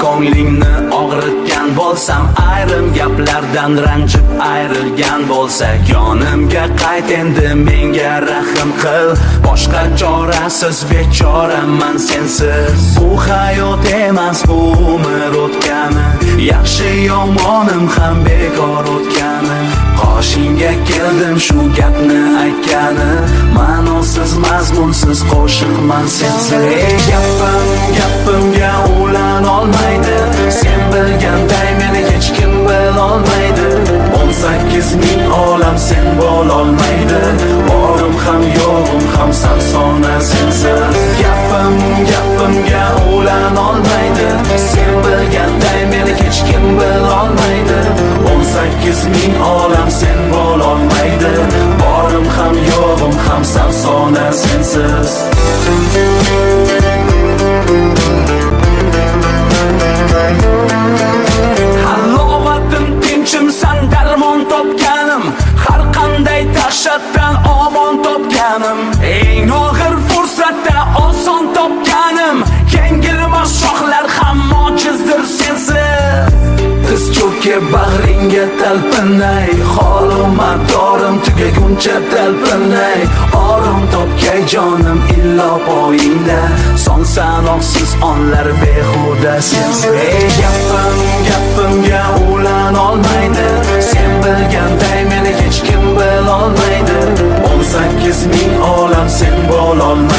Ko'nglingni og'ritgan bo'lsam, ayrim gaplardan ranjib ayrilgan bo'lsak, yonimga qayt endi, menga rahim qil. Boshqa chorasiz bechoraman sensiz. Bu hayot emas, bu umr o'tgani, yaxshi yomonim ham bekor o'tgani. Qoshingga keldim shu gapni aytgani, ma'nosiz mazmunsiz qo'shiqman sensiz. Gapimga ulan olmaydi, sen bilganday meni hech kim bilolmaydi. 18 ming olam sen bo'lolmaydi, borim ham yo'g'im ham sarsona sensiz. Gapimga ulan olmaydi, sen bilganday meni hech kim bilolmaydi. 18 ming olam sen bo'lolmaydi, borim ham yo'g'im ham sarsona sensiz. Halovatim tinchimsan, darmon topganim, har qanday dahshatdan omon topganim, eng og'ir fursatda oson topganim. Yengilmas shohlar ham mojizdir sensiz. Tiz cho'kib bag'ringga talpinay, holim abdorim tugaguncha talpinay. Orom topgay jonim illo poyingda, son sanoqsiz onlar behuda sensiz. Gapimga ulan olmaydi, sen bilganday meni hech kim bilolmaydi. 18 ming olam sen bo'lolmaydi,